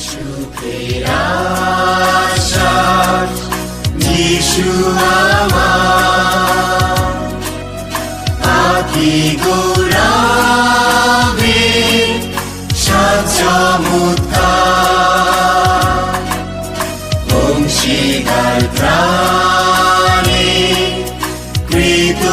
সুখের আশ্বাস যিশু আমার, পাখি গৌরবে সাত চমৎকার, অংশীদার প্রাণে কৃত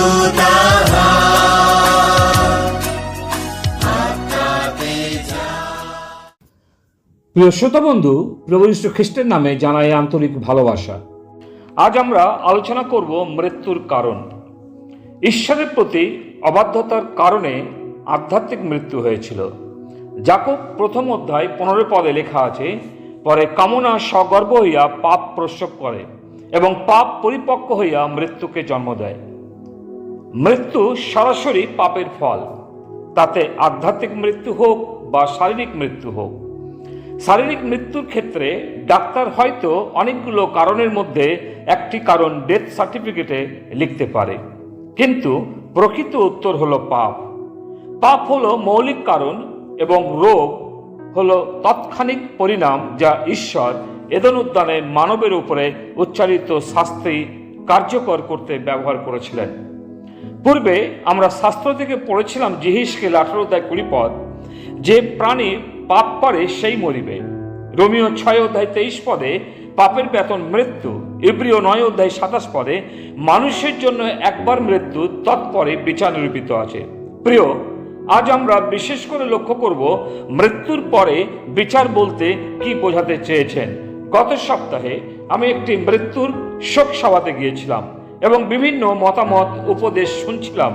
প্রিয় শ্রোতা বন্ধু, প্রভু যীশু খ্রিস্টের নামে জানাই আন্তরিক ভালোবাসা। আজ আমরা আলোচনা করব মৃত্যুর কারণ। ঈশ্বরের প্রতি অবাধ্যতার কারণে আধ্যাত্মিক মৃত্যু হয়েছিল। যাকব 1 অধ্যায় 15 পদে লেখা আছে, পরে কামনা সগর্ব হইয়া পাপ প্রসব করে এবং পাপ পরিপক্ক হইয়া মৃত্যুকে জন্ম দেয়। মৃত্যু সরাসরি পাপের ফল, তাতে আধ্যাত্মিক মৃত্যু হোক বা শারীরিক মৃত্যু হোক। শারীরিক মৃত্যুর ক্ষেত্রে ডাক্তার হয়তো অনেকগুলো কারণের মধ্যে একটি কারণ ডেথ সার্টিফিকেটে লিখতে পারে, কিন্তু প্রকৃত উত্তর হলো পাপ। পাপ হলো মৌলিক কারণ এবং রোগ হলো তাৎক্ষণিক পরিণাম, যা ঈশ্বর এদেন উদ্যানে মানবের উপরে উচ্চারিত শাস্তি কার্যকর করতে ব্যবহার করেছিলেন। পূর্বে আমরা শাস্ত্র থেকে পড়েছিলাম জিহিজকেল 18 অধ্যায় 20 পদ, যে প্রাণী পাপ করে সেই মরিবে। রোমীয় 6 অধ্যায় 23 পদে পাপের বেতন মৃত্যু। ইব্রিয় 9 অধ্যায় 27 পদে মানুষের জন্য একবার মৃত্যু, তৎপরে বিচার নিরূপিত আছে। প্রিয়, আজ আমরা বিশেষ করে লক্ষ্য করব মৃত্যুর পরে বিচার বলতে কি বোঝাতে চেয়েছেন। গত সপ্তাহে আমি একটি মৃত্যুর শোক সভাতে গিয়েছিলাম এবং বিভিন্ন মতামত উপদেশ শুনছিলাম,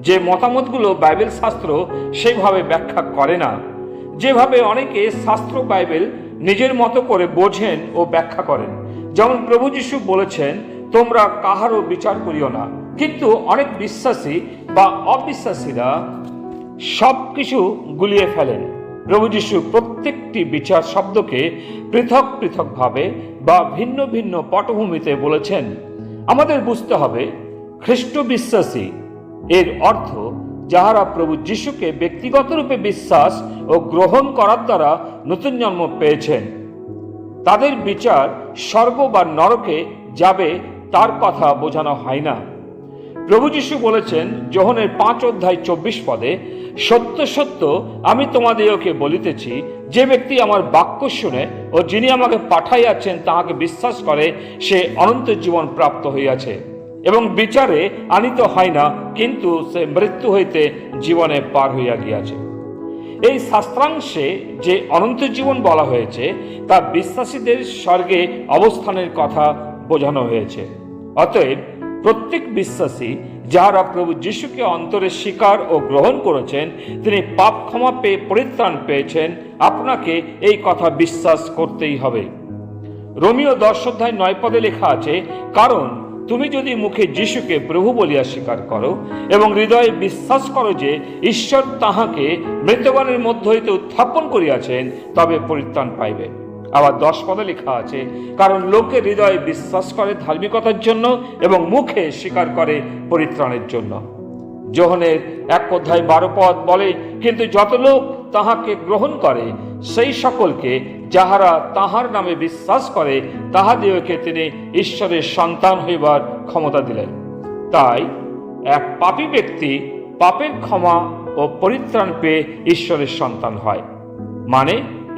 যে মতামতগুলো বাইবেল শাস্ত্র সেইভাবে ব্যাখ্যা করে না, যেভাবে অনেকে শাস্ত্র বাইবেল নিজের মতো করে বোঝেন ও ব্যাখ্যা করেন। যেমন প্রভু যীশু বলেছেন, তোমরা কাহারও বিচার করিও না। কিন্তু অনেক বিশ্বাসী বা অবিশ্বাসীরা সব কিছু গুলিয়ে ফেলেন। প্রভু যীশু প্রত্যেকটি বিচার শব্দকে পৃথক পৃথকভাবে বা ভিন্ন ভিন্ন পটভূমিতে বলেছেন। আমাদের বুঝতে হবে, খ্রিস্ট বিশ্বাসী এর অর্থ যাহারা প্রভু যীশুকে ব্যক্তিগত রূপে বিশ্বাস ও গ্রহণ করার দ্বারা নতুন জন্ম পেয়েছেন। তাদের বিচার স্বর্গ বা নরকে যাবে তার কথা বোঝানো হয় না। প্রভু যীশু বলেছেন যোহনের 5 অধ্যায় 24 পদে, সত্য সত্য আমি তোমাদিগকে বলিতেছি, যে ব্যক্তি আমার বাক্য শুনে ও যিনি আমাকে পাঠাইয়াছেন তাহাকে বিশ্বাস করে, সে অনন্ত জীবন প্রাপ্ত হইয়াছে এবং বিচারে আনিত হয় না, কিন্তু সে মৃত্যু হইতে জীবনে পার হইয়া গিয়াছে। এই শাস্ত্রাংশে যে অনন্ত জীবন বলা হয়েছে তা বিশ্বাসীদের স্বর্গে অবস্থানের কথা বোঝানো হয়েছে। অতএব প্রত্যেক বিশ্বাসী যাহারা প্রভু যীশুকে অন্তরে স্বীকার ও গ্রহণ করেছেন, তিনি পাপ ক্ষমা পেয়ে পরিত্রাণ পেয়েছেন, আপনাকে এই কথা বিশ্বাস করতেই হবে। রোমীয় 10 অধ্যায় 9 পদে লেখা আছে, কারণ তুমি যদি মুখে যীশুকে প্রভু বলিয়া স্বীকার করো এবং হৃদয়ে বিশ্বাস করো যে ঈশ্বর তাহাকে মৃতগণের মধ্য হইতে উত্থাপন করিয়াছেন, তবে পরিত্রাণ পাইবে। আবার 10 পদে লেখা আছে, কারণ লোকে হৃদয়ে বিশ্বাস করে ধার্মিকতার জন্য এবং মুখে স্বীকার করে পরিত্রাণের জন্য। যোহনের 1 অধ্যায় 12 পদ বলে, কিন্তু যত লোক তাহাকে গ্রহণ করে সেই সকলকে, যাহারা তাহার নামে বিশ্বাস করে, তাহাদিগকে তিনি ঈশ্বরের সন্তান হইবার ক্ষমতা দিলেন। তাই এক পাপী ব্যক্তি পাপের ক্ষমা ও পরিত্রাণ পেয়ে ঈশ্বরের সন্তান হয়, মানে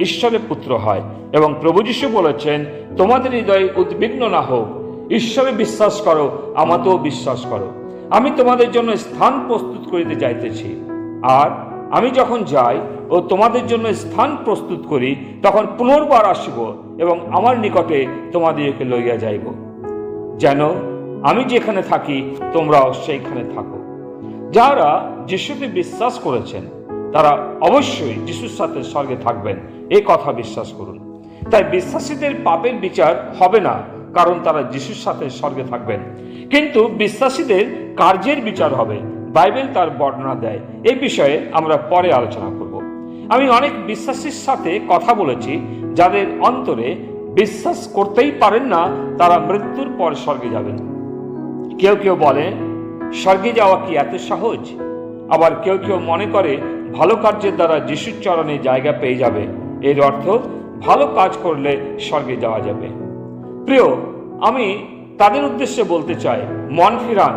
ঈশ্বরের পুত্র হয়। এবং প্রভু যীশু বলেছেন, তোমাদের হৃদয় উদ্বিগ্ন না হোক, ঈশ্বরে বিশ্বাস করো, আমাতেও বিশ্বাস করো। আমি তোমাদের জন্য স্থান প্রস্তুত করিতে যাইতেছি, আর আমি যখন যাই ও তোমাদের জন্য স্থান প্রস্তুত করি, তখন পুনর্বার আসিব এবং আমার নিকটে তোমাদেরকে লইয়া যাইব, যেন আমি যেখানে থাকি তোমরাও সেইখানে থাকো। যারা যিশুতে বিশ্বাস করেছেন তারা অবশ্যই যিশুর সাথে স্বর্গে থাকবেন, এই কথা বিশ্বাস করুন। তাই বিশ্বাসীদের পাপের বিচার হবে না, কারণ তারা যিশুর সাথে স্বর্গে থাকবেন। কিন্তু বিশ্বাসীদের কার্যের বিচার হবে, বাইবেল তার বর্ণনা দেয়। এই বিষয়ে আমরা পরে আলোচনা করব। আমি অনেক বিশ্বাসীর সাথে কথা বলেছি যাদের অন্তরে বিশ্বাস করতেই পারেন না তারা মৃত্যুর পর স্বর্গে যাবেন। কেউ কেউ বলে স্বর্গে যাওয়া কি এত সহজ? আবার কেউ কেউ মনে করে ভালো কার্যের দ্বারা যিশুর চরণে জায়গা পেয়ে যাবে। এর অর্থ ভালো কাজ করলে স্বর্গে যাওয়া যাবে। প্রিয়, আমি তাদের উদ্দেশ্যে বলতে চাই, মন ফিরান,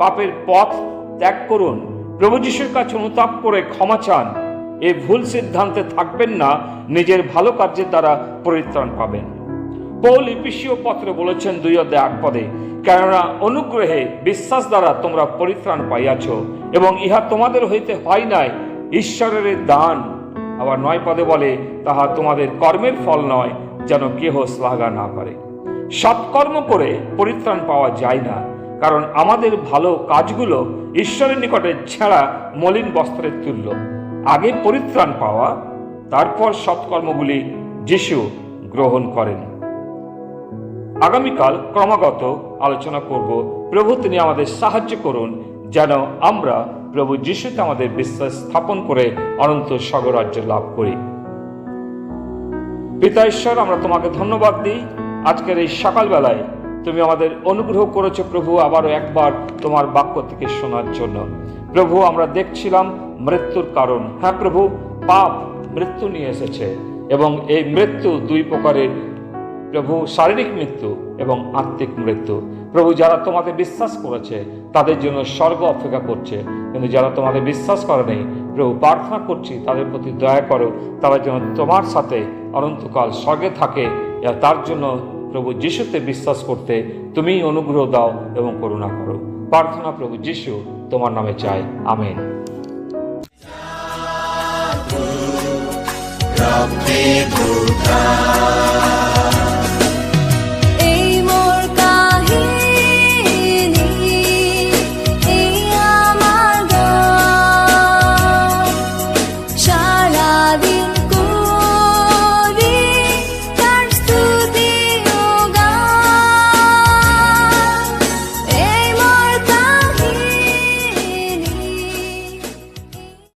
পাপের পথ ত্যাগ করুন, প্রভু যিশুর কাছে অনুতাপ করে ক্ষমা চান। এই ভুল সিদ্ধান্তে থাকবেন না, নিজের ভালো কার্যের দ্বারা পরিত্রাণ পাবেন। পৌল ইফিসীয় পত্রে বলেছেন 2:8, কেননা অনুগ্রহে বিশ্বাস দ্বারা তোমরা পরিত্রাণ পাইয়াছ, এবং ইহা তোমাদের হইতে হয় নাই, ঈশ্বরের দান। আবার 9 বলে, তাহা তোমাদের কর্মের ফল নয়, যেন কেহ শ্লাঘা না করে। সৎকর্ম করে পরিত্রাণ পাওয়া যায় না, কারণ আমাদের ভালো কাজগুলো ঈশ্বরের নিকটে ছেঁড়া মলিন বস্ত্রের তুল্য। আগে পরিত্রাণ পাওয়া, তারপর সৎকর্মগুলি যিশু গ্রহণ করেন। আগামীকাল ক্রমাগত আলোচনা করব, প্রভু তিনি আমাদের সাহায্য করুন যেন আমরা প্রভু যিশুতে আমাদের বিশ্বাস স্থাপন করে অনন্ত স্বর্গরাজ্য লাভ করি। পিতা ঈশ্বর, আমরা তোমাকে ধন্যবাদ দিই আজকের এই সকালবেলায় তুমি আমাদের অনুগ্রহ করেছো প্রভু, আবারও একবার তোমার বাক্য থেকে শোনার জন্য। প্রভু, আমরা দেখছিলাম মৃত্যুর কারণ। হ্যাঁ প্রভু, পাপ মৃত্যু নিয়ে এসেছে, এবং এই মৃত্যু দুই প্রকারের প্রভু, শারীরিক মৃত্যু এবং আত্মিক মৃত্যু। প্রভু, যারা তোমাদের বিশ্বাস করেছে তাদের জন্য স্বর্গ অপেক্ষা করছে, কিন্তু যারা তোমাদের বিশ্বাস করে নেই প্রভু, প্রার্থনা করছি তাদের প্রতি দয়া করো, তারা যেন তোমার সাথে অনন্তকাল স্বর্গে থাকে। তার জন্য প্রভু যিশুতে বিশ্বাস করতে তুমি অনুগ্রহ দাও এবং করুণা করো। প্রার্থনা প্রভু যিশু তোমার নামে চাই, আমেন। Rabbi Buddha